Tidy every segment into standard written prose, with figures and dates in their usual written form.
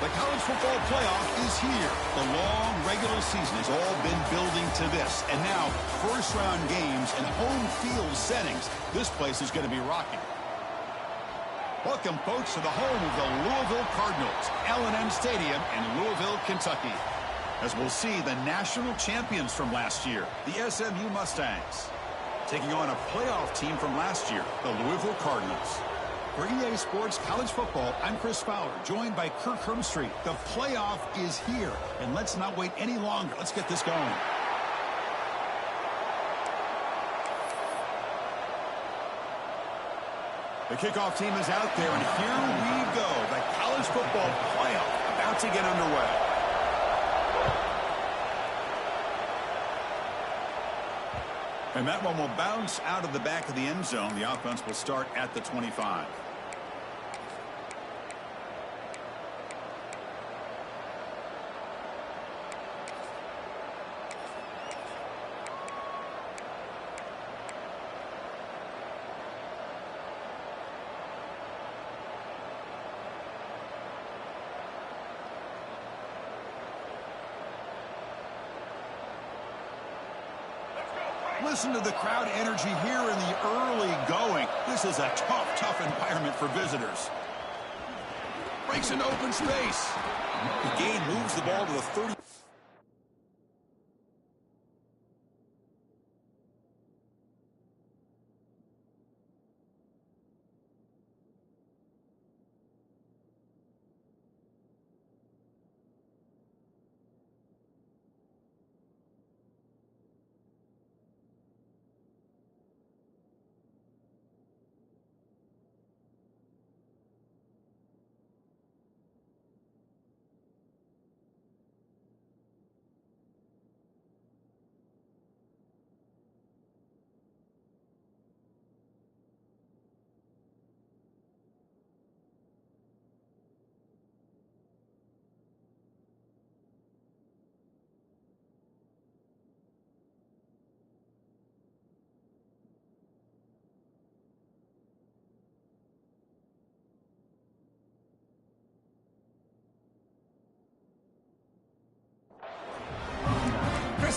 The college football playoff is here. The long regular season has all been building to this. And now, first-round games and home field settings. This place is going to be rocking. Welcome, folks, to the home of the Louisville Cardinals, L&M Stadium in Louisville, Kentucky. As we'll see the national champions from last year, the SMU Mustangs, taking on a playoff team from last year, the Louisville Cardinals. For EA Sports College Football, I'm Chris Fowler, joined by Kirk Hermstreet. The playoff is here, and let's not wait any longer. Let's get this going. The kickoff team is out there, and here we go. The college football playoff about to get underway. And that one will bounce out of the back of the end zone. The offense will start at the 25. Listen to the crowd energy here in the early going. This is a tough environment for visitors. Breaks into open space. The gain moves the ball to the 30.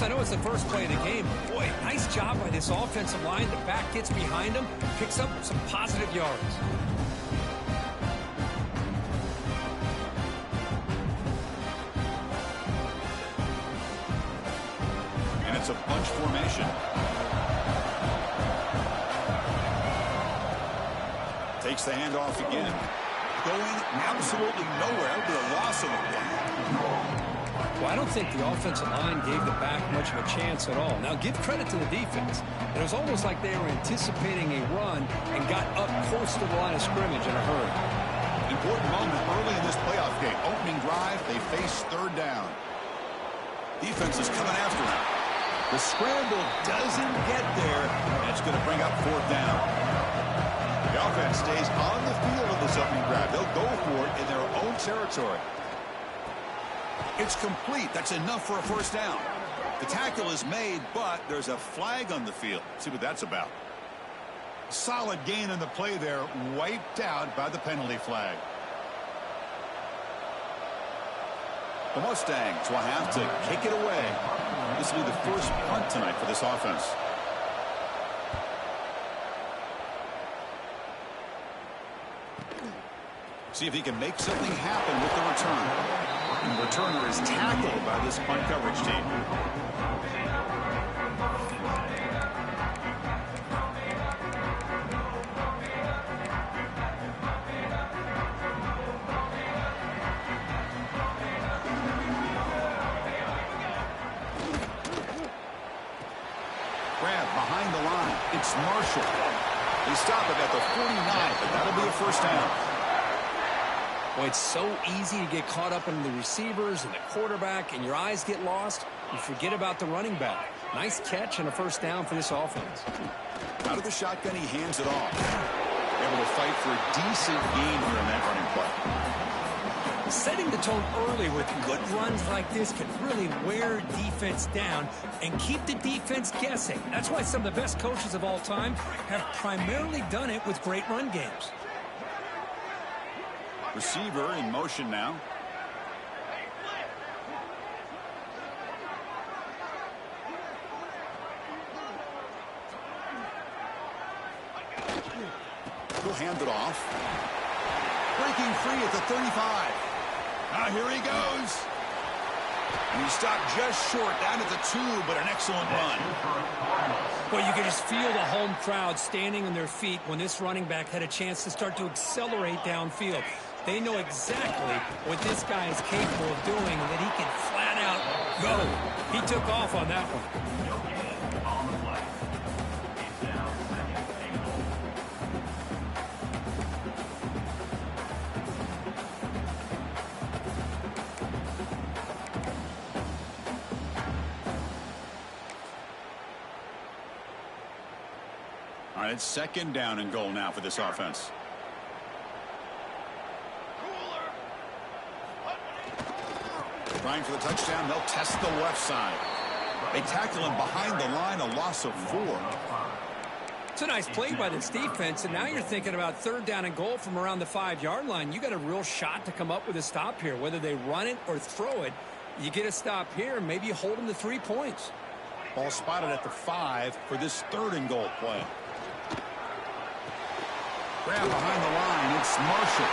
I know it's the first play of the game. Boy, nice job by this offensive line. The back gets behind them, picks up some positive yards. And it's a bunch formation. Takes the handoff again. Going absolutely nowhere with a loss of a play. Well, I don't think the offensive line gave the back much of a chance at all. Now, give credit to the defense. It was almost like they were anticipating a run and got up close to the line of scrimmage in a hurry. Important moment early in this playoff game. Opening drive, they face third down. Defense is coming after him. The scramble doesn't get there. That's going to bring up fourth down. The offense stays on the field of this opening drive. They'll go for it in their own territory. It's complete. That's enough for a first down. The tackle is made, but there's a flag on the field. Let's see what that's about. Solid gain on the play there, wiped out by the penalty flag. The Mustangs will have to kick it away. This will be the first punt tonight for this offense. See if he can make something happen with the return. The returner is tackled by this punt coverage team. Grab behind the line. It's Marshall. They stop it at the 49, but that'll be a first down. Well, it's so easy to get caught up in the receivers and the quarterback, and your eyes get lost. You forget about the running back. Nice catch and a first down for this offense. Out of the shotgun, he hands it off. Able to fight for a decent gain here in that running play. Setting the tone early with good runs like this can really wear defense down and keep the defense guessing. That's why some of the best coaches of all time have primarily done it with great run games. Receiver in motion now. hand it off. Breaking free at the 35. Now here he goes. And he stopped just short down at the 2, but an excellent run. Well, you can just feel the home crowd standing on their feet when this running back had a chance to start to accelerate downfield. They know exactly what this guy is capable of doing and that he can flat out go. He took off on that one. All right, it's second down and goal now for this offense. Trying for the touchdown, they'll test the left side. They tackle him behind the line, a loss of 4. It's a nice play by this defense, and now you're thinking about third down and goal from around the 5-yard line. You got a real shot to come up with a stop here. Whether they run it or throw it, you get a stop here, and maybe you hold them to 3 points. Ball spotted at the 5 for this third and goal play. Grab behind the line, it's Marshall.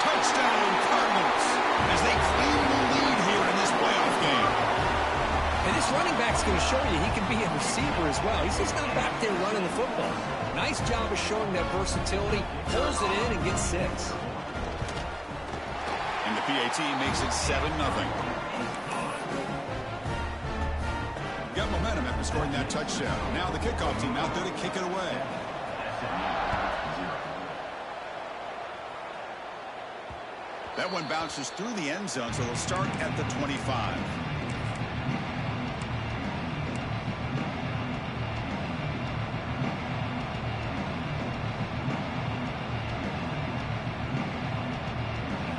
Touchdown Cardinals as they claim the lead here in this playoff game. And this running back's going to show you he can be a receiver as well. He's just not back there running the football. Nice job of showing that versatility. Pulls it in and gets 6. And the PAT makes it 7-0. Got momentum after scoring that touchdown. Now the kickoff team out there to kick it away. That one bounces through the end zone, so they'll start at the 25.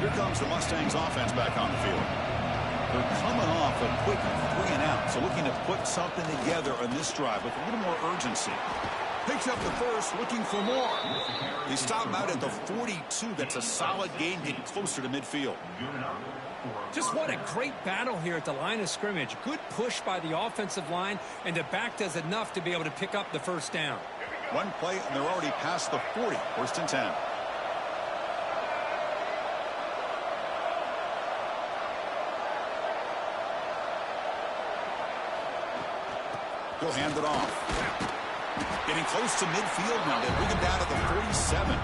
Here comes the Mustangs offense back on the field. They're coming off a quick 3 and out, so looking to put something together on this drive with a little more urgency. Picks up the first, looking for more. They stop out at the 42. That's a solid gain, getting closer to midfield. Just what a great battle here at the line of scrimmage. Good push by the offensive line, and the back does enough to be able to pick up the first down. One play, and they're already past the 40. First and 10. He'll hand it off. Getting close to midfield now. They bring him down to the 47.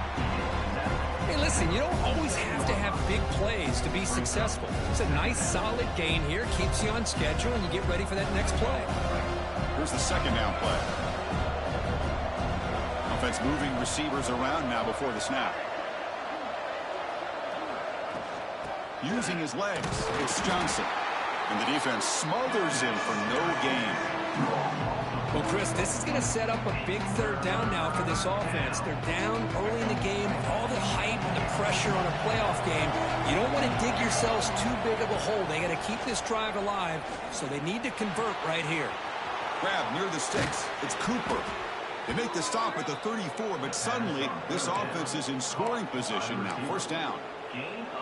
Hey, listen, you don't always have to have big plays to be successful. It's a nice, solid gain here. Keeps you on schedule, and you get ready for that next play. Here's the second down play. Offense moving receivers around now before the snap. Using his legs, it's Johnson. And the defense smothers him for no gain. Well, Chris, this is going to set up a big third down now for this offense. They're down early in the game. All the hype and the pressure on a playoff game. You don't want to dig yourselves too big of a hole. They got to keep this drive alive, so they need to convert right here. Grab near the sticks. It's Cooper. They make the stop at the 34, but suddenly this offense is in scoring position now. First down.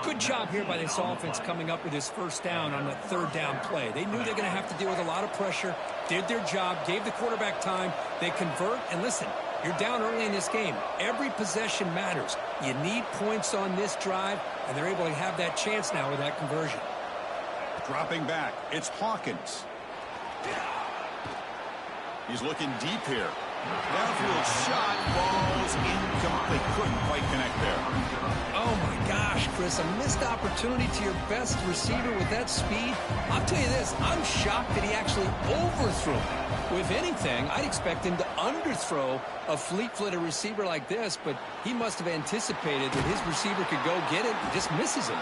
Good job here by this offense coming up with this first down on the third down play. They knew they're going to have to deal with a lot of pressure, did their job, gave the quarterback time. They convert, and listen, you're down early in this game. Every possession matters. You need points on this drive, and they're able to have that chance now with that conversion. Dropping back, it's Hawkins. He's looking deep here. Downfield shot, balls incomplete. Couldn't quite connect there. Oh my gosh, Chris, a missed opportunity to your best receiver with that speed. I'll tell you this, I'm shocked that he actually overthrew it. With anything, I'd expect him to underthrow a fleet-footed receiver like this, but he must have anticipated that his receiver could go get it and just misses him.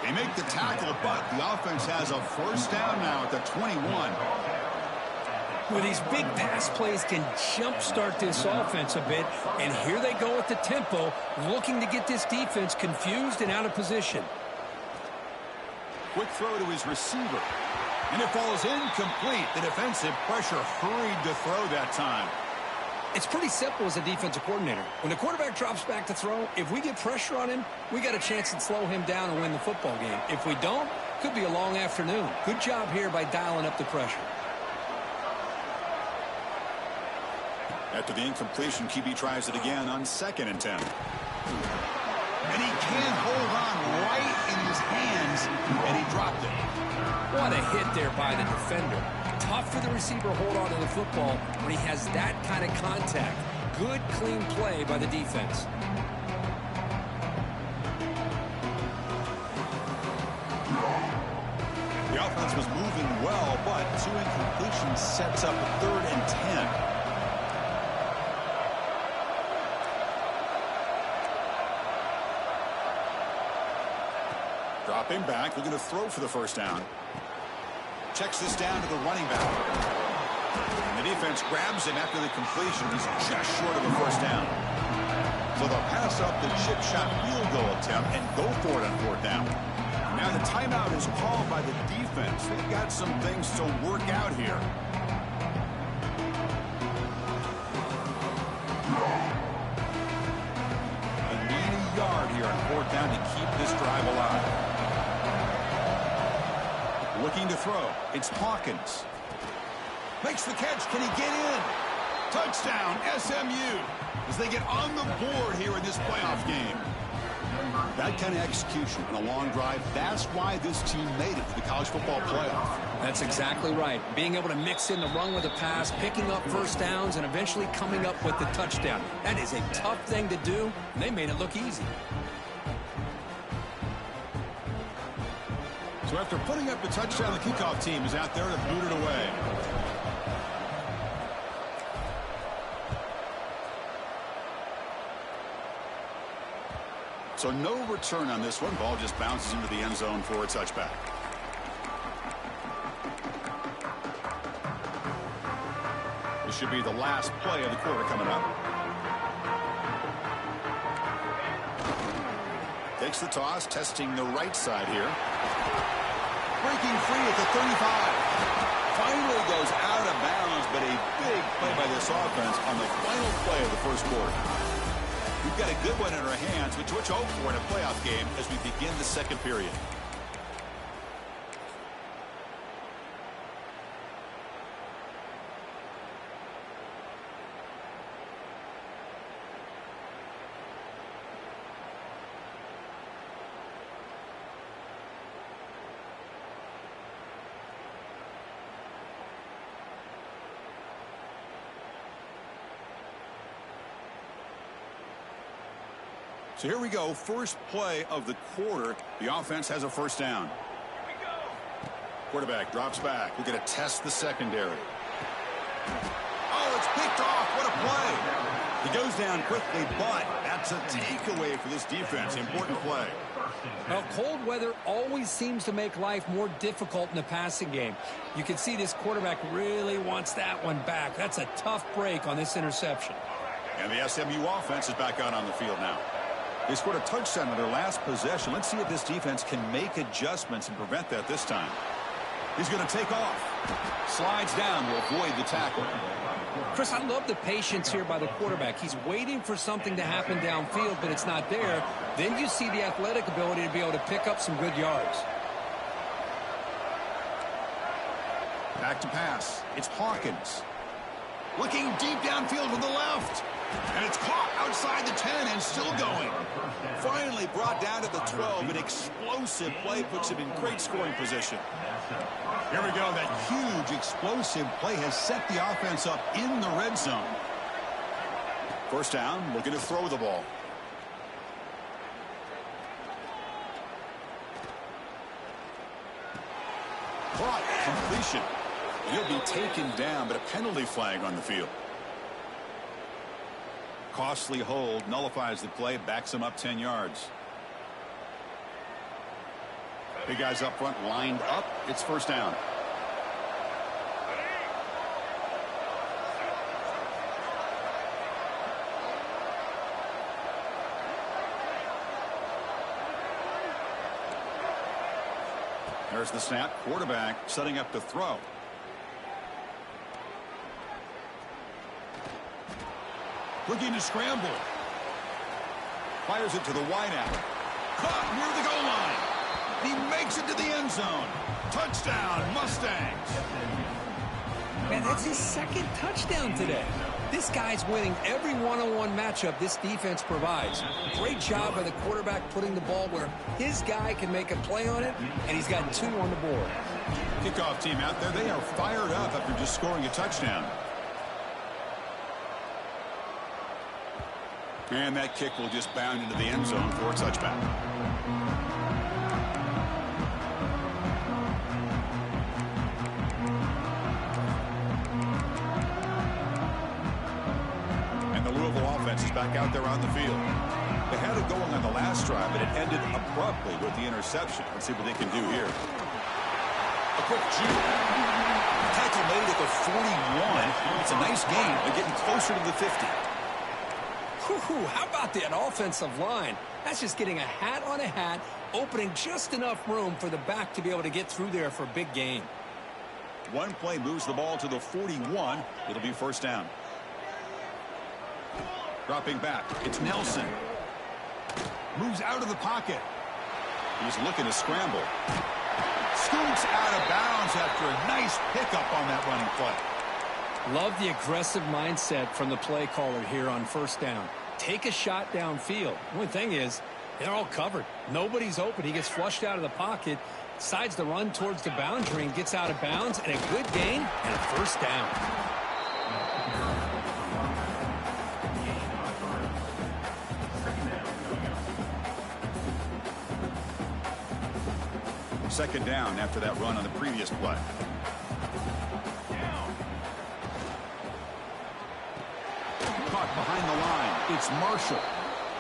They make the tackle, but the offense has a first down now at the 21. Well, these big pass plays can jumpstart this offense a bit, and here they go with the tempo, looking to get this defense confused and out of position. Quick throw to his receiver, and it falls incomplete. The defensive pressure hurried to throw that time. It's pretty simple as a defensive coordinator. When the quarterback drops back to throw, if we get pressure on him, we got a chance to slow him down and win the football game. If we don't, could be a long afternoon. Good job here by dialing up the pressure. After the incompletion, QB tries it again on 2nd and 10. And he can't hold on right in his hands, and he dropped it. What a hit there by the defender. Tough for the receiver to hold on to the football when he has that kind of contact. Good, clean play by the defense. The offense was moving well, but 2 incompletions sets up a 3rd and 10. Dropping back, looking to throw for the first down. Checks this down to the running back. And the defense grabs him after the completion. He's just short of the first down. So they'll pass up the chip shot field goal attempt and go for it on 4th down. Now the timeout is called by the defense. They've got some things to work out here. They need a yard here on 4th down to keep this drive alive. Looking to throw. It's Hawkins. Makes the catch. Can he get in? Touchdown, SMU, as they get on the board here in this playoff game. That kind of execution on a long drive, that's why this team made it to the college football playoff. That's exactly right. Being able to mix in the run with the pass, picking up first downs, and eventually coming up with the touchdown. That is a tough thing to do, and they made it look easy. So after putting up the touchdown, the kickoff team is out there to boot it away. So no return on this one. Ball just bounces into the end zone for a touchback. This should be the last play of the quarter coming up. Takes the toss, testing the right side here. Breaking free at the 35. Finally goes out of bounds, but a big play by this offense on the final play of the first quarter. We've got a good one in our hands, which we're hoping for in a playoff game as we begin the second period. So here we go, first play of the quarter. The offense has a first down. Here we go. Quarterback drops back. We're going to test the secondary. Oh, it's picked off. What a play. He goes down quickly, but that's a takeaway for this defense. Important play. Well, cold weather always seems to make life more difficult in the passing game. You can see this quarterback really wants that one back. That's a tough break on this interception. And the SMU offense is back out on the field now. They scored a touchdown on their last possession. Let's see if this defense can make adjustments and prevent that this time. He's going to take off. Slides down to avoid the tackle. Chris, I love the patience here by the quarterback. He's waiting for something to happen downfield, but it's not there. Then you see the athletic ability to be able to pick up some good yards. Back to pass. It's Hawkins. Looking deep downfield to the left. And it's caught outside the 10 and still going. Finally brought down to the 12. An explosive play puts him in great scoring position. Here we go. That huge explosive play has set the offense up in the red zone. First down, looking to throw the ball. Caught, completion. He'll be taken down, but a penalty flag on the field. Costly hold, nullifies the play, backs him up 10 yards. Big guys up front lined up. It's first down. There's the snap. Quarterback setting up to throw. Looking to scramble. Fires it to the wideout. Caught near the goal line. He makes it to the end zone. Touchdown, Mustangs. Man, that's his second touchdown today. This guy's winning every one-on-one matchup this defense provides. Great job by the quarterback putting the ball where his guy can make a play on it, and he's got 2 on the board. Kickoff team out there, they are fired up after just scoring a touchdown. And that kick will just bound into the end zone for a touchback. And the Louisville offense is back out there on the field. They had it going on the last drive, but it ended abruptly with the interception. Let's see what they can do here. A quick juke. Tackle made at the 41. It's a nice gain. They're getting closer to the 50. Whew, how about that offensive line? That's just getting a hat on a hat, opening just enough room for the back to be able to get through there for a big gain. One play moves the ball to the 41. It'll be first down. Dropping back. It's Nelson. Moves out of the pocket. He's looking to scramble. Scoots out of bounds after a nice pickup on that running play. Love the aggressive mindset from the play caller here on first down. Take a shot downfield. The only thing is, they're all covered. Nobody's open. He gets flushed out of the pocket, decides to run towards the boundary and gets out of bounds, and a good gain and a first down. Second down after that run on the previous play. Caught behind the line. It's Marshall.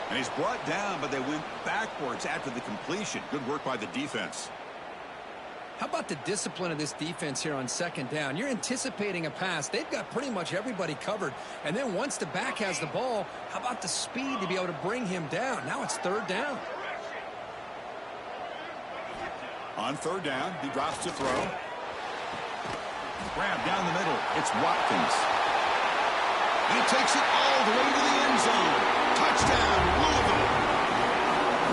And he's brought down, but they went backwards after the completion. Good work by the defense. How about the discipline of this defense here on second down? You're anticipating a pass. They've got pretty much everybody covered. And then once the back has the ball, how about the speed to be able to bring him down? Now it's third down. On third down, he drops to throw. Grab down the middle. It's Watkins. He takes it all the way to the end zone. Touchdown, Louisville.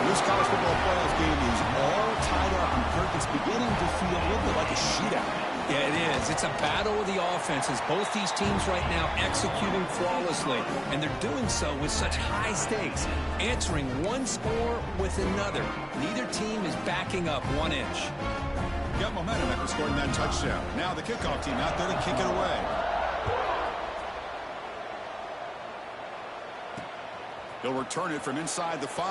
This college football playoff game is all tied up, and Kirk, it's beginning to feel a little bit like a shootout. Yeah, it is. It's a battle of the offenses. Both these teams right now executing flawlessly, and they're doing so with such high stakes, answering one score with another. Neither team is backing up 1 inch. Got momentum after scoring that touchdown. Now the kickoff team out there to kick it away. He'll return it from inside the 5.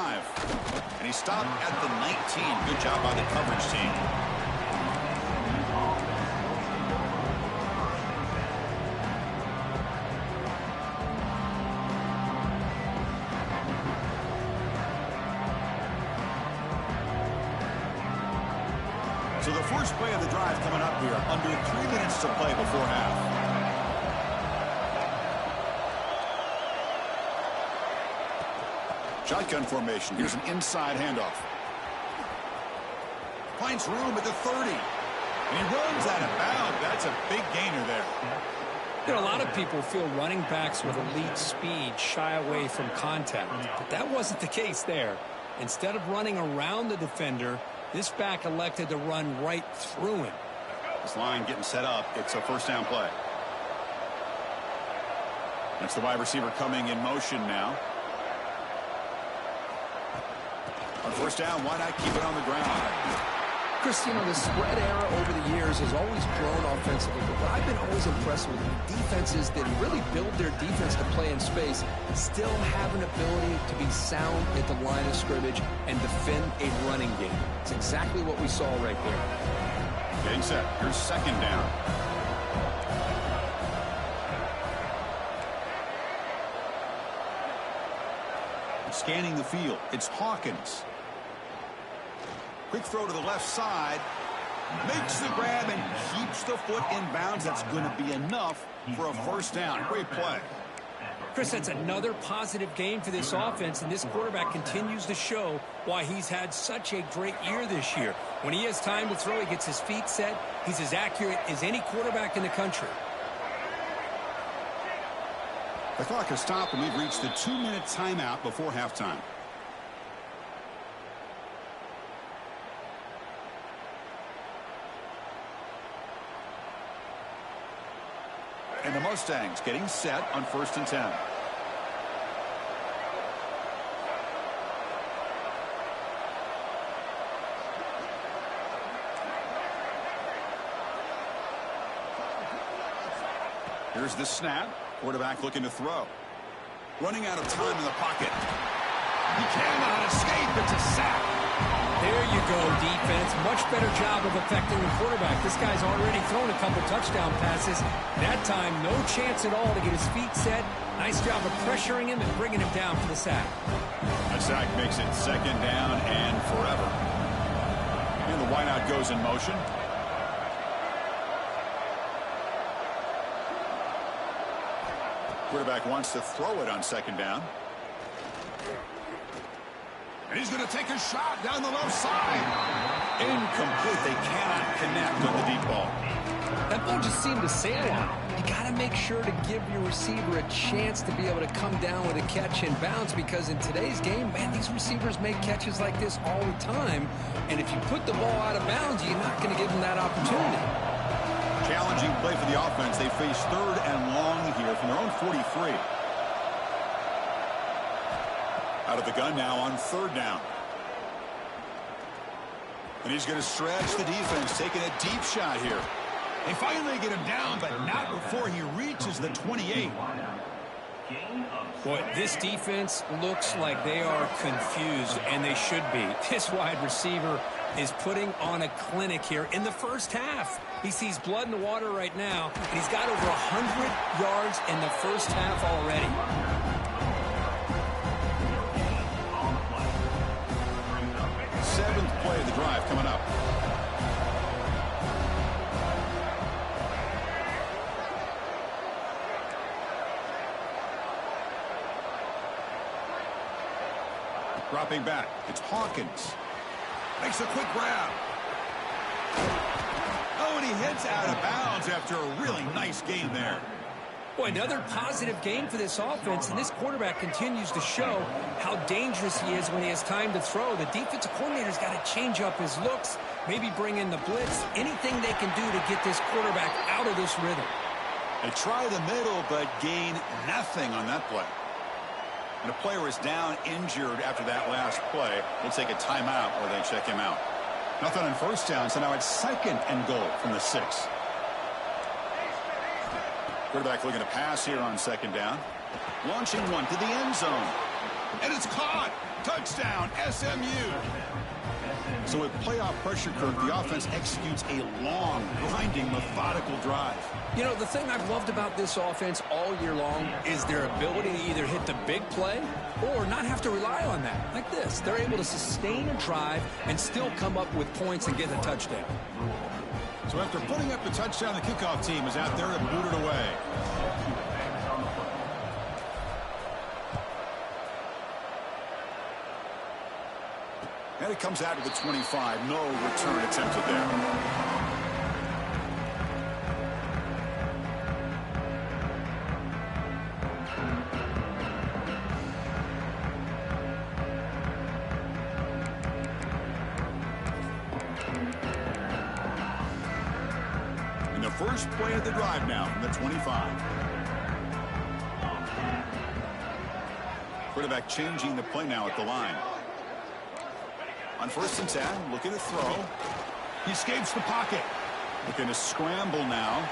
And he stopped at the 19. Good job by the coverage team. So the first play of the drive coming up here. Under 3 minutes to play before half. Shotgun formation. Here's an inside handoff. Finds room at the 30. And he runs out of bounds. That's a big gainer there. You know, a lot of people feel running backs with elite speed shy away from contact. But that wasn't the case there. Instead of running around the defender, this back elected to run right through him. This line getting set up. It's a first down play. That's the wide receiver coming in motion now. On first down, why not keep it on the ground? Chris, you know, the spread era over the years has always grown offensively, but what I've been always impressed with defenses that really build their defense to play in space still have an ability to be sound at the line of scrimmage and defend a running game. It's exactly what we saw right there. Getting set. Here's second down. Scanning the field. It's Hawkins. Quick throw to the left side. Makes the grab and keeps the foot in bounds. That's going to be enough for a first down. Great play. Chris, that's another positive game for this offense, and this quarterback continues to show why he's had such a great year this year. When he has time to throw, he gets his feet set. He's as accurate as any quarterback in the country. The clock has stopped, and we've reached the 2-minute timeout before halftime. And the Mustangs getting set on 1st and 10. Here's the snap. Quarterback looking to throw. Running out of time in the pocket. He cannot escape. It's a sack. There you go, defense. Much better job of affecting the quarterback. This guy's already thrown a couple touchdown passes. That time, no chance at all to get his feet set. Nice job of pressuring him and bringing him down for the sack. A sack makes it 2nd down and forever. And the wideout goes in motion. Quarterback wants to throw it on 2nd down. And he's going to take a shot down the left side. Incomplete. They cannot connect on the deep ball. That ball just seemed to sail on him. You got to make sure to give your receiver a chance to be able to come down with a catch and bounce, because in today's game, man, these receivers make catches like this all the time. And if you put the ball out of bounds, you're not going to give them that opportunity. Challenging play for the offense. They face 3rd and long here from their own 43. Out of the gun now on 3rd down. And he's going to stretch the defense, taking a deep shot here. They finally get him down, but not before he reaches the 28. Boy, this defense looks like they are confused, and they should be. This wide receiver is putting on a clinic here in the first half. He sees blood in the water right now, and he's got over 100 yards in the first half already. 7th play of the drive coming up. Dropping back. It's Hawkins. Makes a quick grab. Oh, and he hits out of bounds after a really nice game there. Boy, another positive game for this offense, and this quarterback continues to show how dangerous he is when he has time to throw. The defensive coordinator's got to change up his looks, maybe bring in the blitz, anything they can do to get this quarterback out of this rhythm. They try the middle, but gain nothing on that play. And a player is down injured after that last play. We'll take a timeout where they check him out. Nothing on 1st down, so now it's 2nd and goal from the 6. Quarterback looking to pass here on 2nd down. Launching one to the end zone. And it's caught. Touchdown, SMU. So with playoff pressure, Kirk, the offense executes a long, grinding, methodical drive. You know, the thing I've loved about this offense all year long is their ability to either hit the big play or not have to rely on that. Like this. They're able to sustain a drive and still come up with points and get a touchdown. So after putting up the touchdown, the kickoff team is out there to boot it away. And it comes out to the 25. No return attempted there. First play of the drive now from the 25. Quarterback changing the play now at the line. On 1st and 10, looking to throw. He escapes the pocket. Looking to scramble now.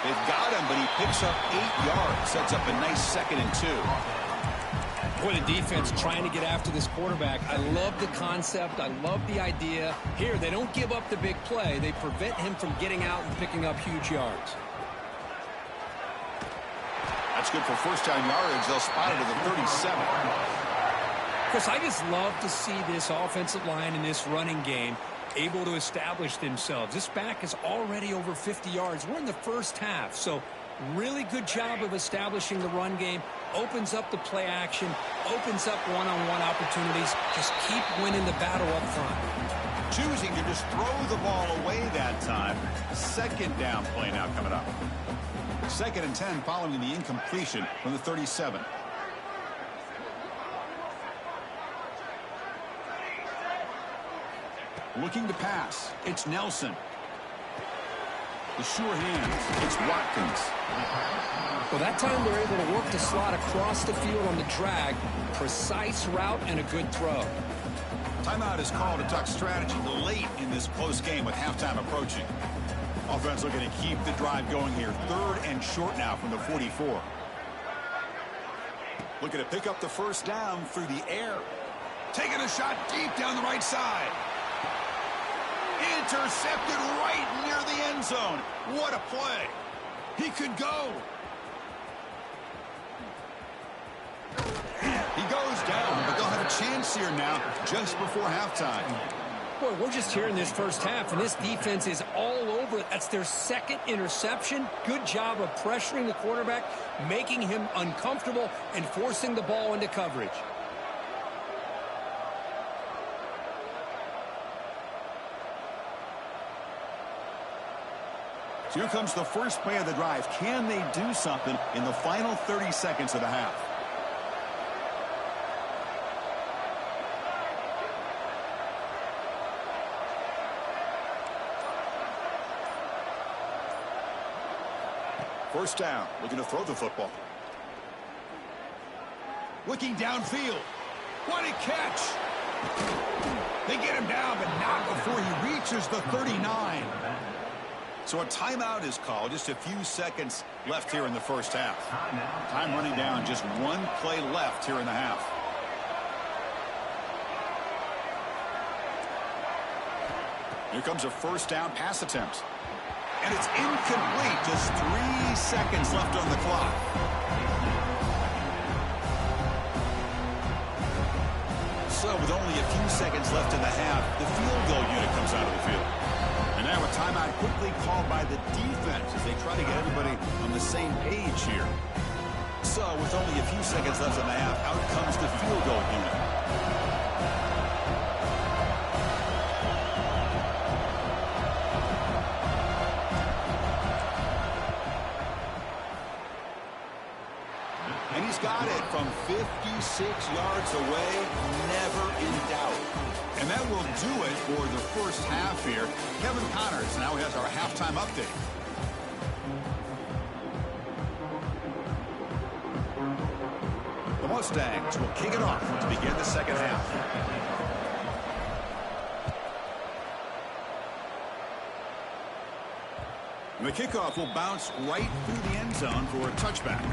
They've got him, but he picks up 8 yards. Sets up a nice 2nd and 2. Boy, the defense trying to get after this quarterback. I love the concept. I love the idea. Here, they don't give up the big play. They prevent him from getting out and picking up huge yards. That's good for 1st down yardage. They'll spot it at the 37. Chris, I just love to see this offensive line in this running game able to establish themselves. This back is already over 50 yards. We're in the first half, so really good job of establishing the run game. Opens up the play action, opens up one-on-one opportunities. Just keep winning the battle up front. Choosing to just throw the ball away that time. 2nd down play now coming up. 2nd and 10 following the incompletion from the 37. Looking to pass. It's Nelson. The sure hands. It's Watkins. Well, that time they're able to work the slot across the field on the drag. Precise route and a good throw. Timeout is called to talk strategy late in this close game with halftime approaching. Offense looking to keep the drive going here. 3rd and short now from the 44. Looking to pick up the first down through the air. Taking a shot deep down the right side. Intercepted right near the end zone. What a play. He could go. He goes down, but they'll have a chance here now just before halftime. Boy, we're just here in this first half, and this defense is all over it. That's their 2nd interception. Good job of pressuring the quarterback, making him uncomfortable, and forcing the ball into coverage. So here comes the first play of the drive. Can they do something in the final 30 seconds of the half? First down, looking to throw the football. Looking downfield. What a catch. They get him down, but not before he reaches the 39. So a timeout is called. Just a few seconds left here in the first half. Time running down. Just one play left here in the half. Here comes a first down pass attempt. And it's incomplete. Just 3 seconds left on the clock. So with only a few seconds left in the half, the field goal unit comes out of the field. And now a timeout quickly called by the defense as they try to get everybody on the same page here. So with only a few seconds left in the half, out comes the field goal unit. And he's got it from 56 yards away, never in doubt. And that will do it for the first half here. Kevin Connors now has our halftime update. The Mustangs will kick it off to begin the second half. And the kickoff will bounce right through the end zone for a touchback.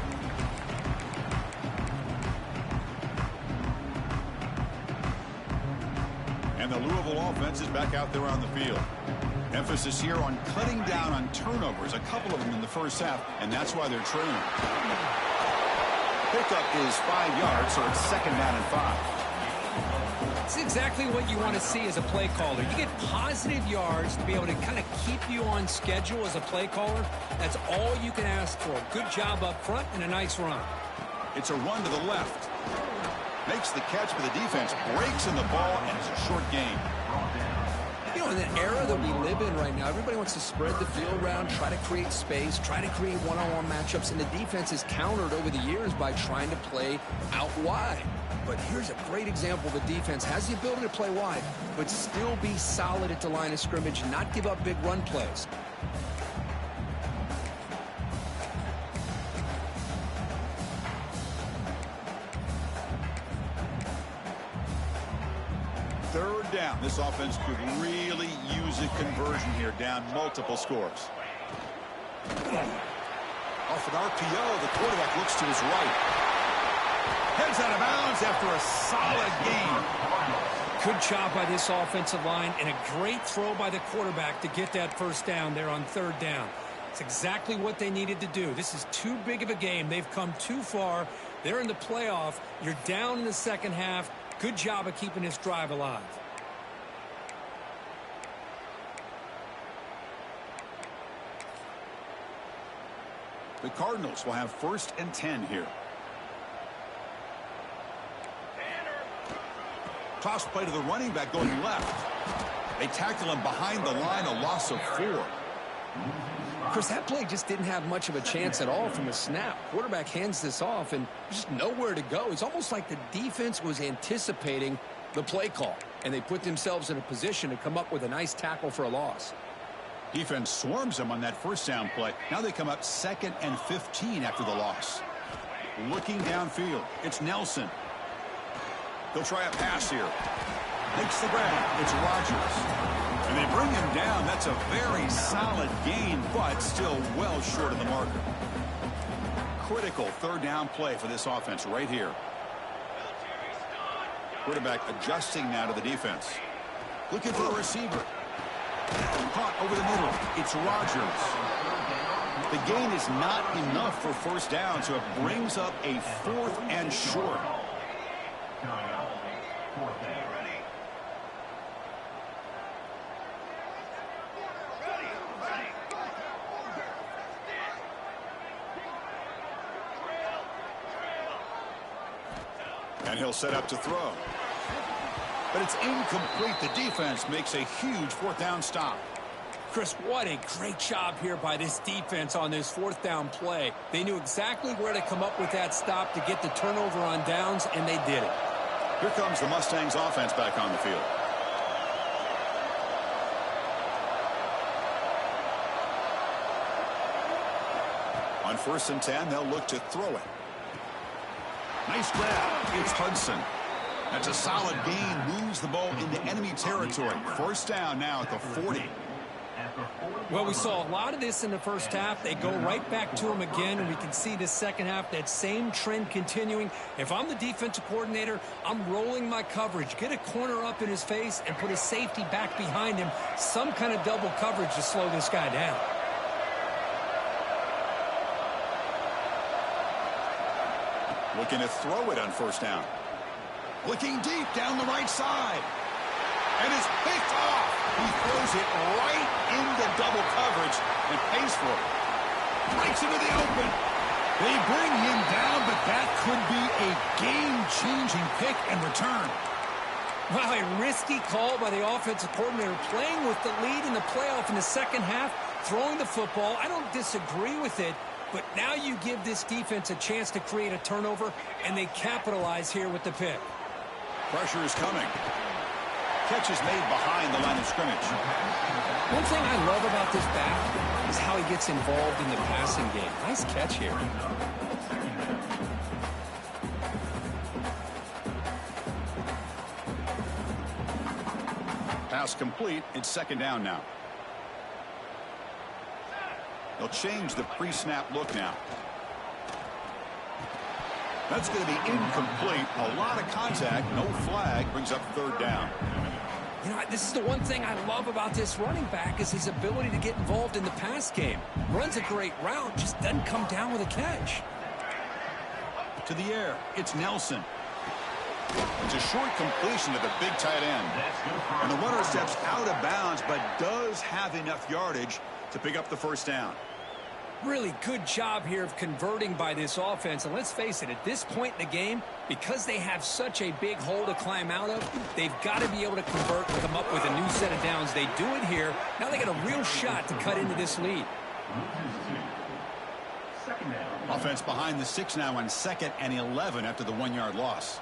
And the Louisville offense is back out there on the field. Emphasis here on cutting down on turnovers, a couple of them in the first half, and that's why they're trailing. Pickup is 5 yards, so it's 2nd down and 5. It's exactly what you want to see as a play caller. You get positive yards to be able to kind of keep you on schedule as a play caller. That's all you can ask for. Good job up front and a nice run. It's a run to the left. Makes the catch, but the defense breaks in the ball, and it's a short gain. You know, in the era that we live in right now, everybody wants to spread the field around, try to create space, try to create one-on-one matchups, and the defense is countered over the years by trying to play out wide. But here's a great example. The defense has the ability to play wide, but still be solid at the line of scrimmage and not give up big run plays. Third down. This offense could really use a conversion here, down multiple scores. Off an RPO, the quarterback looks to his right. Heads out of bounds after a solid gain. Good job by this offensive line and a great throw by the quarterback to get that first down there on 3rd down. It's exactly what they needed to do. This is too big of a game. They've come too far. They're in the playoff. You're down in the second half. Good job of keeping this drive alive. The Cardinals will have 1st and 10 here. Toss play to the running back going left. They tackle him behind the line, a loss of 4. Of course, that play just didn't have much of a chance at all from the snap. Quarterback hands this off, and just nowhere to go. It's almost like the defense was anticipating the play call, and they put themselves in a position to come up with a nice tackle for a loss. Defense swarms them on that first down play. Now they come up 2nd and 15 after the loss. Looking downfield, it's Nelson. They'll try a pass here. Makes the grab. It's Rodgers. And they bring him down. That's a very solid gain, but still well short of the marker. Critical third down play for this offense right here. Quarterback adjusting now to the defense. Looking for a receiver. Caught over the middle. It's Rodgers. The gain is not enough for first down, so it brings up a 4th and short. And he'll set up to throw. But it's incomplete. The defense makes a huge 4th down stop. Chris, what a great job here by this defense on this 4th down play. They knew exactly where to come up with that stop to get the turnover on downs, and they did it. Here comes the Mustangs offense back on the field. On 1st and 10, they'll look to throw it. Nice grab. It's Hudson. That's a solid gain. Moves the ball into enemy territory. First down now at the 40. Well, we saw a lot of this in the first half. They go right back to him again, and we can see the second half, that same trend continuing. If I'm the defensive coordinator, I'm rolling my coverage. Get a corner up in his face and put a safety back behind him. Some kind of double coverage to slow this guy down. Looking to throw it on first down. Looking deep down the right side. And it's picked off. He throws it right into double coverage and pays for it. Breaks into the open. They bring him down, but that could be a game-changing pick and return. Wow, a risky call by the offensive coordinator, playing with the lead in the playoff in the second half, throwing the football. I don't disagree with it, but now you give this defense a chance to create a turnover, and they capitalize here with the pick. Pressure is coming. Catch is made behind the line of scrimmage. One thing I love about this back is how he gets involved in the passing game. Nice catch here. Pass complete. It's 2nd down now. They'll change the pre-snap look now. That's going to be incomplete. A lot of contact. No flag. Brings up 3rd down. You know, this is the one thing I love about this running back is his ability to get involved in the pass game. Runs a great route, just doesn't come down with a catch. To the air. It's Nelson. It's a short completion to the big tight end. And the runner steps out of bounds, but does have enough yardage to pick up the first down. Really good job here of converting by this offense. And let's face it, at this point in the game, because they have such a big hole to climb out of, they've got to be able to convert and come up with a new set of downs. They do it here. Now they got a real shot to cut into this lead. Offense behind the 6 now on 2nd and 11 after the 1-yard loss.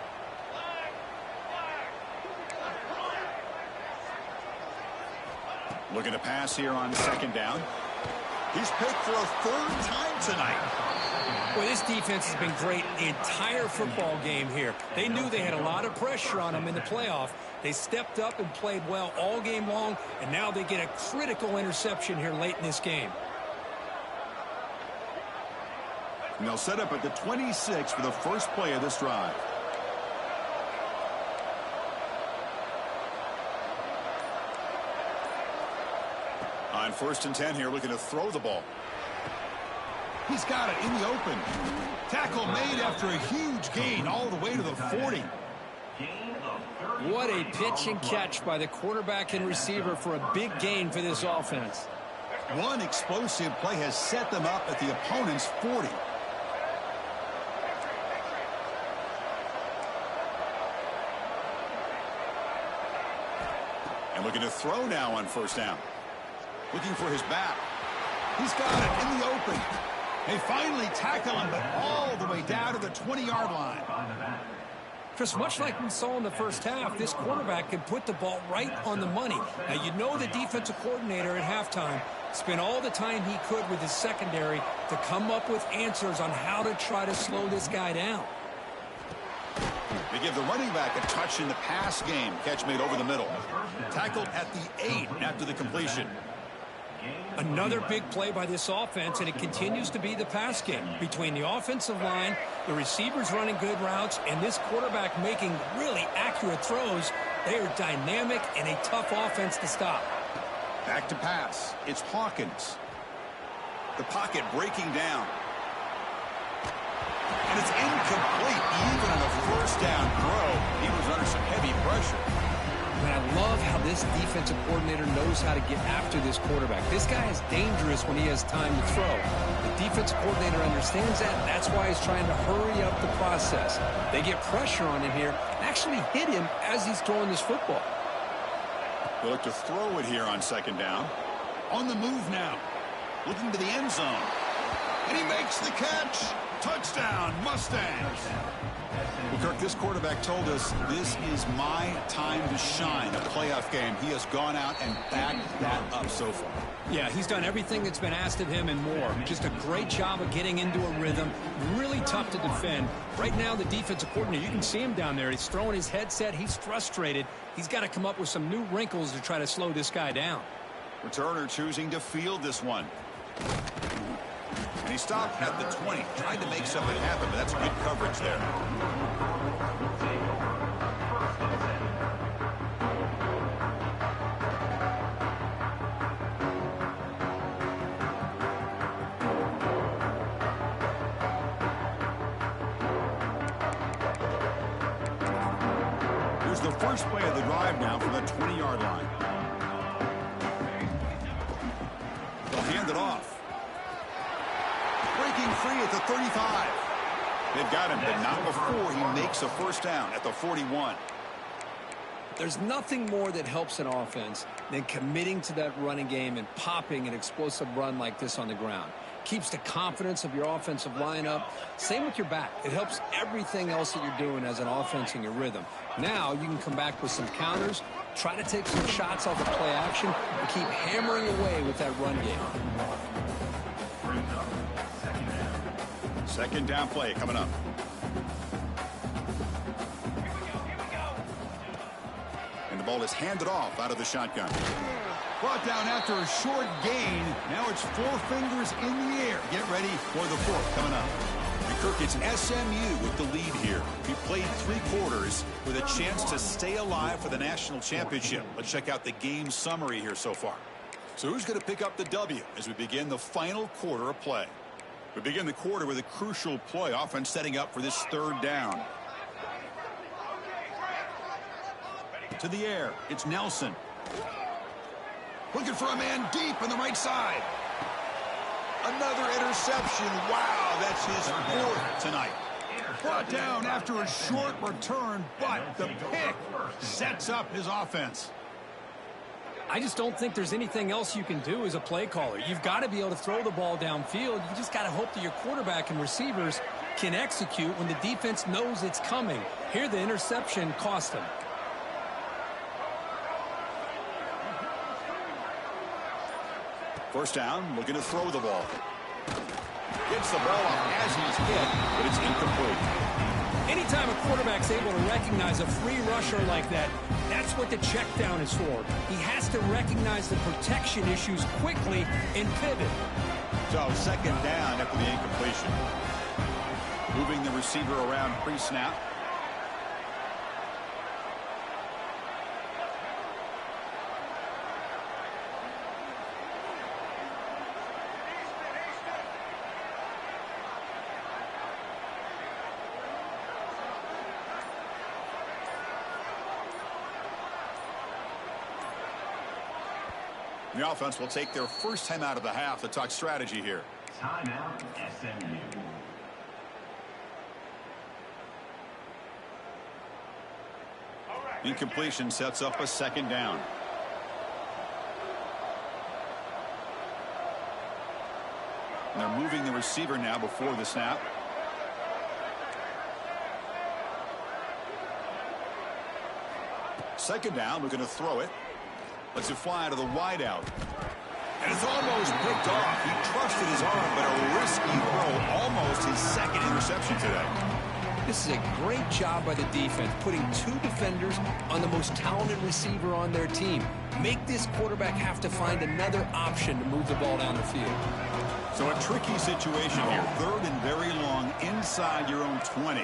Looking to pass here on 2nd down. He's picked for a 3rd time tonight. Boy, this defense has been great the entire football game here. They knew they had a lot of pressure on them in the playoff. They stepped up and played well all game long, and now they get a critical interception here late in this game. And they'll set up at the 26 for the first play of this drive. On 1st and 10 here, looking to throw the ball. He's got it in the open. Tackle made after a huge gain all the way to the 40. What a pitch and catch by the quarterback and receiver for a big gain for this offense. One explosive play has set them up at the opponent's 40. And looking to throw now on 1st down. Looking for his back. He's got it in the open. They finally tackle him, but all the way down to the 20-yard line. Chris, much like we saw in the first half, this quarterback can put the ball right on the money. Now, you know the defensive coordinator at halftime Spent all the time he could with his secondary to come up with answers on how to try to slow this guy down. They give the running back a touch in the pass game. Catch made over the middle. Tackled at the 8 after the completion. Another big play by this offense, and it continues to be the pass game. Between the offensive line, the receivers running good routes, and this quarterback making really accurate throws, they are dynamic and a tough offense to stop. Back to pass. It's Hawkins. The pocket breaking down. And it's incomplete. Even on a first down throw, he was under some heavy pressure. And I love how this defensive coordinator knows how to get after this quarterback. This guy is dangerous when he has time to throw. The defensive coordinator understands that. That's why he's trying to hurry up the process. They get pressure on him here and actually hit him as he's throwing this football. They look to throw it here on second down. On the move now. Looking to the end zone. And he makes the catch. Touchdown, Mustangs. Well, Kirk, this quarterback told us this is my time to shine. A playoff game. He has gone out and backed that up so far. Yeah, he's done everything that's been asked of him and more. Just a great job of getting into a rhythm. Really tough to defend. Right now, the defensive coordinator, you can see him down there. He's throwing his headset. He's frustrated. He's got to come up with some new wrinkles to try to slow this guy down. Returner choosing to field this one. And he stopped at the 20. Tried to make something happen, but that's good coverage there. Here's the first play of the drive now from the 20-yard line. They'll hand it off. Breaking free at the 35. They've got him, but not before he makes a first down at the 41. There's nothing more that helps an offense than committing to that running game and popping an explosive run like this on the ground. Keeps the confidence of your offensive lineup. Same with your back. It helps everything else that you're doing as an offense in your rhythm. Now you can come back with some counters, try to take some shots off of play action, and keep hammering away with that run game. Second down play coming up. And the ball is handed off out of the shotgun. Brought down after a short gain. Now it's 4 fingers in the air. Get ready for the 4th coming up. And Kirk, it's SMU with the lead here. We played 3 quarters with a chance to stay alive for the national championship. Let's check out the game summary here so far. So who's going to pick up the W as we begin the final quarter of play? We begin the quarter with a crucial play. Offense setting up for this 3rd down. To the air. It's Nelson. Looking for a man deep on the right side. Another interception. Wow, that's his 4th tonight. Brought down after a short return, but the pick sets up his offense. I just don't think there's anything else you can do as a play caller. You've got to be able to throw the ball downfield. You just got to hope that your quarterback and receivers can execute when the defense knows it's coming. Here, the interception cost him. First down, looking to throw the ball. Gets the ball off as he's hit, but it's incomplete. Anytime a quarterback's able to recognize a free rusher like that, that's what the check down is for. He has to recognize the protection issues quickly and pivot. So second down after the incompletion. Moving the receiver around pre-snap. The offense will take their first time out of the half to talk strategy here. Timeout, SMU. Incompletion sets up a second down. And they're moving the receiver now before the snap. Second down, we're going to throw it. Lets it fly to the wideout. It's almost picked off. He trusted his arm, but a risky throw. Almost his second interception today. This is a great job by the defense, putting two defenders on the most talented receiver on their team. Make this quarterback have to find another option to move the ball down the field. So a tricky situation here. 3rd and very long inside your own 20.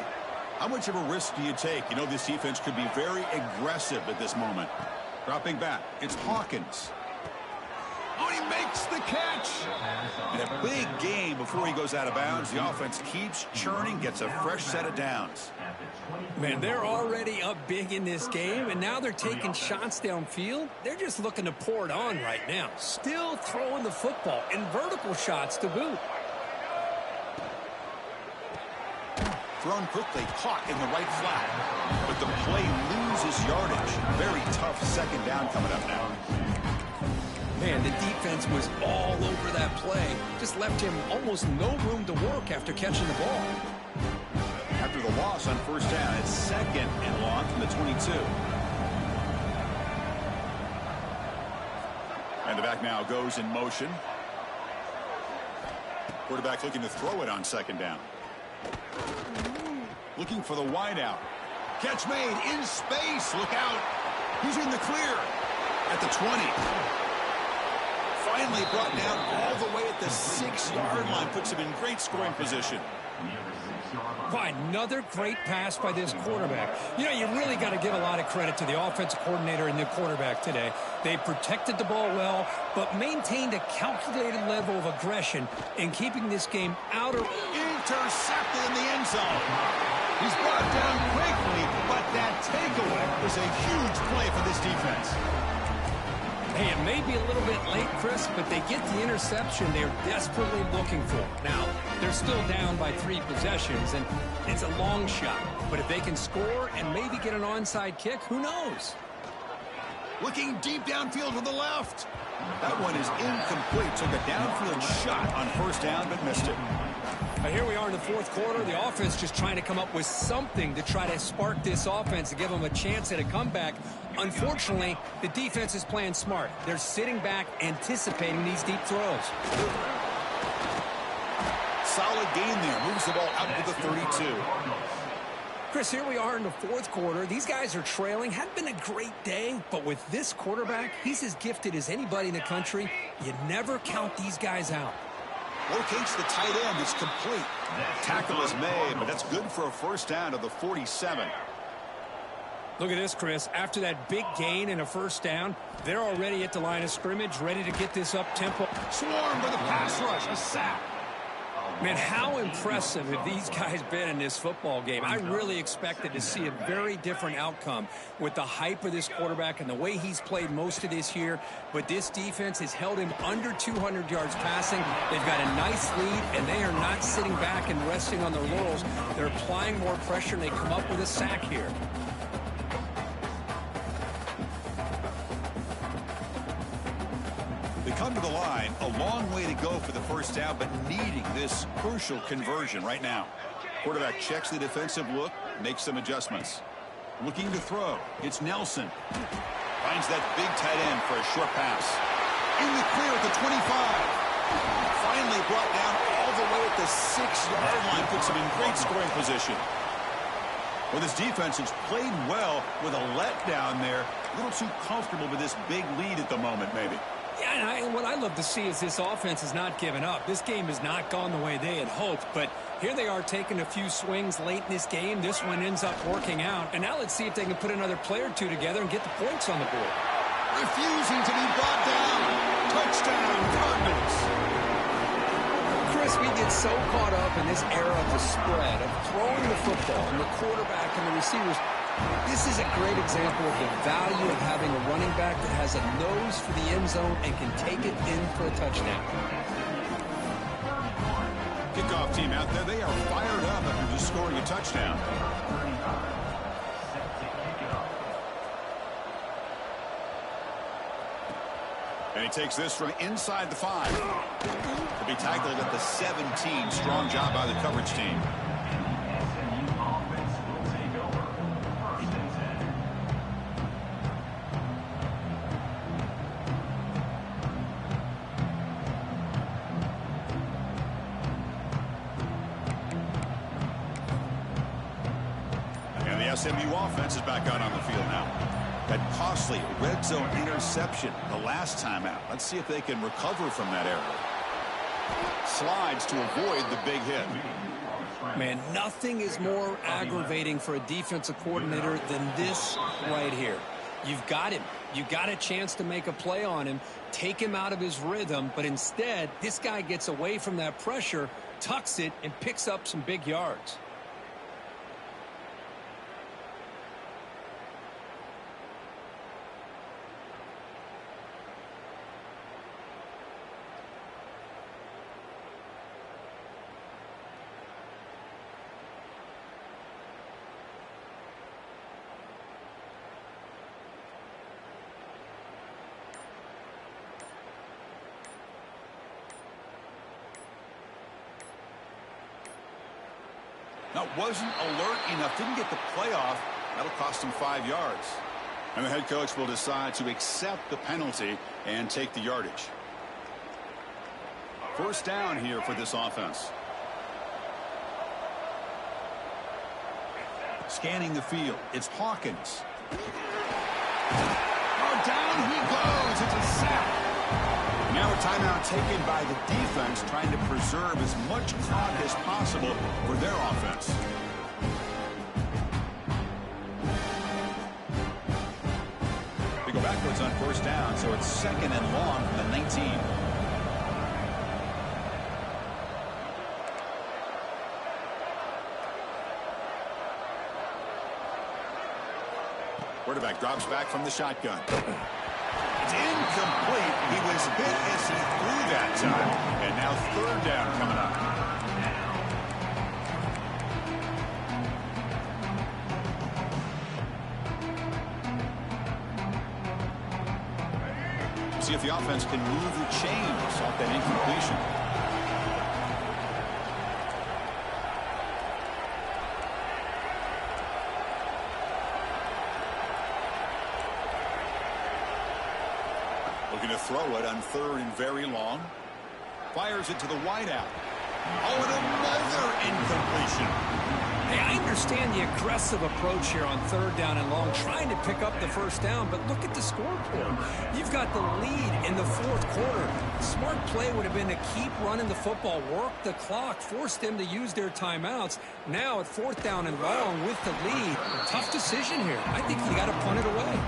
How much of a risk do you take? You know, this defense could be very aggressive at this moment. Dropping back, it's Hawkins. Oh, he makes the catch. And a big gain before he goes out of bounds. The offense keeps churning, gets a fresh set of downs. Man, they're already up big in this game, and now they're taking shots downfield. They're just looking to pour it on right now. Still throwing the football, and vertical shots to boot. Thrown quickly, caught in the right flat. But the play loses yardage. Very tough second down coming up now. Man, the defense was all over that play. Just left him almost no room to work after catching the ball. After the loss on first down, it's 2nd and long from the 22. And the back now goes in motion. Quarterback looking to throw it on 2nd down. Looking for the wideout. Catch made in space. Look out. He's in the clear at the 20. Finally brought down all the way at the 6-yard line. Puts him in great scoring position. Another great pass by this quarterback. You know, you really got to give a lot of credit to the offensive coordinator and the quarterback today. They protected the ball well, but maintained a calculated level of aggression in keeping this game out of... Intercepted in the end zone. He's brought down quickly, but that takeaway was a huge play for this defense. Hey, it may be a little bit late, Chris, but they get the interception they're desperately looking for. Now, they're still down by 3 possessions, and it's a long shot. But if they can score and maybe get an onside kick, who knows? Looking deep downfield to the left. That one is incomplete. Took a downfield shot on first down, but missed it. Here we are in the 4th quarter. The offense just trying to come up with something to try to spark this offense and give them a chance at a comeback. Unfortunately, the defense is playing smart. They're sitting back, anticipating these deep throws. Solid gain there. Moves the ball out to the 32. Chris, here we are in the 4th quarter. These guys are trailing. Hadn't been a great day, but with this quarterback, he's as gifted as anybody in the country. You never count these guys out. Locates the tight end. It's complete. Tackle is made, but that's good for a first down to the 47. Look at this, Chris. After that big gain and a first down, they're already at the line of scrimmage, ready to get this up-tempo. Swarmed by the pass rush. A sack. Man, how impressive have these guys been in this football game? I really expected to see a very different outcome with the hype of this quarterback and the way he's played most of this year. But this defense has held him under 200 yards passing. They've got a nice lead, and they are not sitting back and resting on their laurels. They're applying more pressure, and they come up with a sack here. They come to the line, a long way to go for the first down, but needing this crucial conversion right now. Quarterback checks the defensive look, makes some adjustments. Looking to throw. It's Nelson. Finds that big tight end for a short pass. In the clear at the 25. Finally brought down all the way at the 6-yard line. Puts him in great scoring position. Well, this defense has played well with a letdown there. A little too comfortable with this big lead at the moment, maybe. Yeah, and what I love to see is this offense has not given up. This game has not gone the way they had hoped, but here they are taking a few swings late in this game. This one ends up working out, and now let's see if they can put another play or two together and get the points on the board. Refusing to be brought down. Touchdown, Cardinals. Chris, we get so caught up in this era of the spread, of throwing the football, and the quarterback and the receivers. This is a great example of the value of having a running back that has a nose for the end zone and can take it in for a touchdown. Kickoff team out there, they are fired up after just scoring a touchdown. And he takes this from inside the 5. To be tackled at the 17. Strong job by the coverage team. SMU offense is back out on the field now. That costly red zone interception the last time out. Let's see if they can recover from that error. Slides to avoid the big hit. Man, nothing is more aggravating for a defensive coordinator than this right here. You've got him. You got a chance to make a play on him, take him out of his rhythm, but instead, this guy gets away from that pressure, tucks it, and picks up some big yards. Now, wasn't alert enough, didn't get the playoff. That'll cost him 5 yards. And the head coach will decide to accept the penalty and take the yardage. First down here for this offense. Scanning the field, it's Hawkins. Oh, down he goes. It's a sack. Now a timeout taken by the defense, trying to preserve as much clock as possible for their offense. They go backwards on first down, so it's 2nd and long from the 19. Quarterback drops back from the shotgun. It's incomplete. He was hit as he threw that time. And now 3rd down coming up. See if the offense can move the chains off that incompletion. Looking to throw it on 3rd and very long. Fires it to the wideout. Oh, and another incompletion. Hey, I understand the aggressive approach here on 3rd down and long, trying to pick up the first down, but look at the scoreboard. You've got the lead in the 4th quarter. Smart play would have been to keep running the football, work the clock, force them to use their timeouts. Now at 4th down and long with the lead, tough decision here. I think you got to punt it away.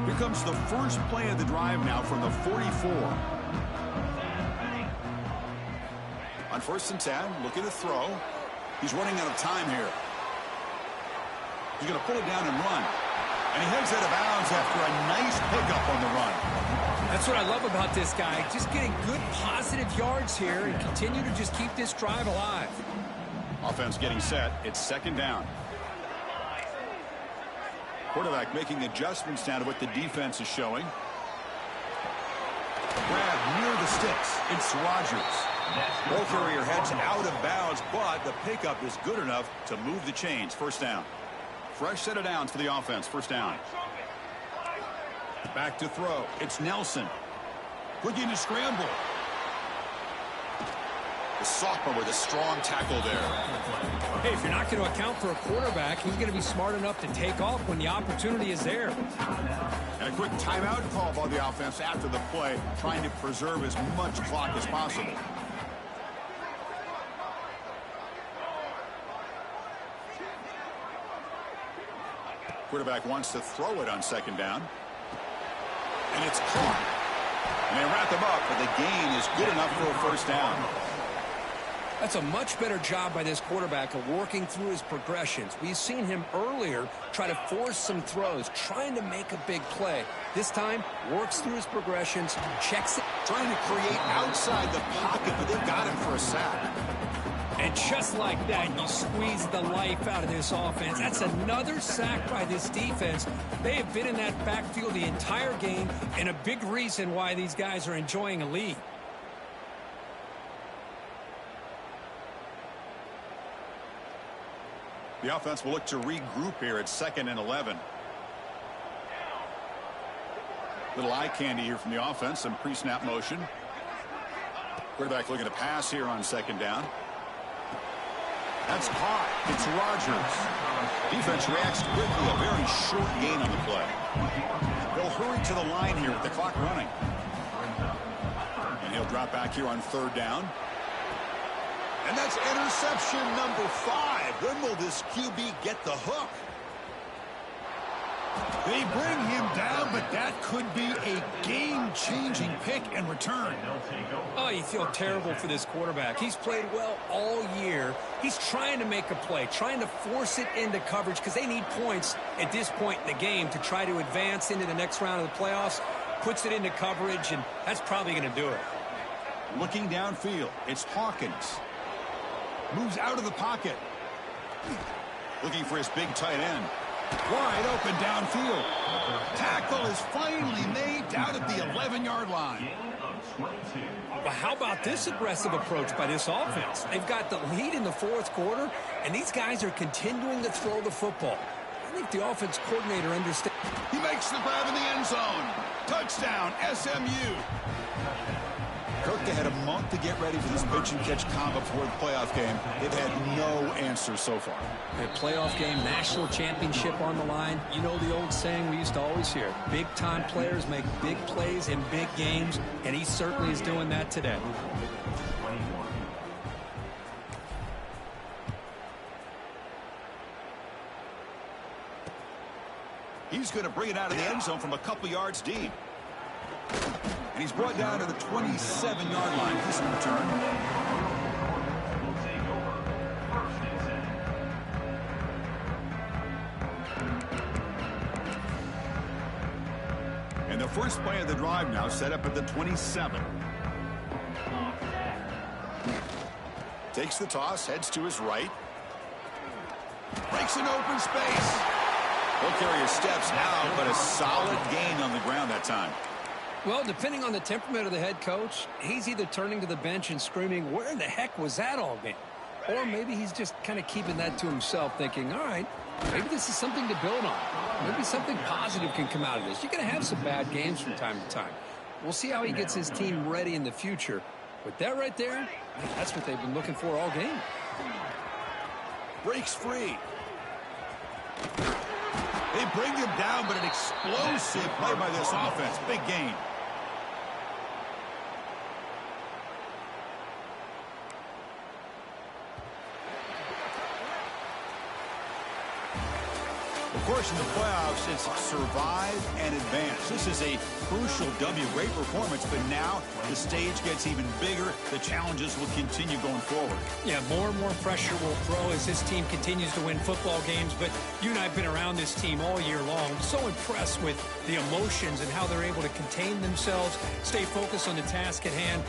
Here comes the first play of the drive now from the 44. On 1st and 10, looking to throw. He's running out of time here. He's going to pull it down and run. And he heads out of bounds after a nice pickup on the run. That's what I love about this guy. Just getting good positive yards here and continue to just keep this drive alive. Offense getting set. It's 2nd down. Quarterback making adjustments down to what the defense is showing. Grab near the sticks. It's Rodgers. Ball carrier heads out of bounds, but the pickup is good enough to move the chains. 1st down. Fresh set of downs for the offense. 1st down. Back to throw. It's Nelson. Looking to scramble. The sophomore with a strong tackle there. Hey, if you're not going to account for a quarterback, he's going to be smart enough to take off when the opportunity is there. And a quick timeout call by the offense after the play, trying to preserve as much clock as possible. Quarterback wants to throw it on 2nd down. And it's caught. And they wrap him up, but the gain is good enough for a 1st down. That's a much better job by this quarterback of working through his progressions. We've seen him earlier try to force some throws, trying to make a big play. This time, works through his progressions, checks it. Trying to create outside the pocket, but they've got him for a sack. And just like that, you squeeze the life out of this offense. That's another sack by this defense. They have been in that backfield the entire game, and a big reason why these guys are enjoying a lead. The offense will look to regroup here at 2nd and 11. Little eye candy here from the offense, some pre-snap motion. Quarterback looking to pass here on second down. That's caught. It's Rodgers. Defense reacts quickly. A very short gain on the play. They'll hurry to the line here with the clock running. And he'll drop back here on third down. And that's interception number 5. When will this QB get the hook? They bring him down, but that could be a game-changing pick and return. Oh, you feel terrible for this quarterback. He's played well all year. He's trying to make a play, trying to force it into coverage because they need points at this point in the game to try to advance into the next round of the playoffs. Puts it into coverage, and that's probably going to do it. Looking downfield, it's Hawkins. Moves out of the pocket. Looking for his big tight end. Wide open downfield. Tackle is finally made down at the 11-yard line. Well, how about this aggressive approach by this offense? They've got the lead in the fourth quarter, and these guys are continuing to throw the football. I think the offense coordinator understands. He makes the grab in the end zone. Touchdown, SMU. Kirk had a month to get ready for this pitch and catch combo before the playoff game. They've had no answers so far. A playoff game, national championship on the line. You know the old saying we used to always hear. Big-time players make big plays in big games, and he certainly is doing that today. He's going to bring it out of the end zone from a couple yards deep. And he's brought down to the 27-yard line. This in return. And the first play of the drive now set up at the 27. Takes the toss, heads to his right. Breaks an open space. He'll carry his steps out, but a solid gain on the ground that time. Well, depending on the temperament of the head coach, he's either turning to the bench and screaming, where in the heck was that all game? Or maybe he's just kind of keeping that to himself, thinking, all right, maybe this is something to build on. Maybe something positive can come out of this. You're going to have some bad games from time to time. We'll see how he gets his team ready in the future. But that right there, that's what they've been looking for all game. Breaks free. They bring him down, but an explosive play by this offense. Big gain. Of course, in the playoffs, it's survive and advance. This is a crucial W. Great performance, but now the stage gets even bigger. The challenges will continue going forward. Yeah, more and more pressure will grow as this team continues to win football games. But you and I have been around this team all year long. So impressed with the emotions and how they're able to contain themselves, stay focused on the task at hand.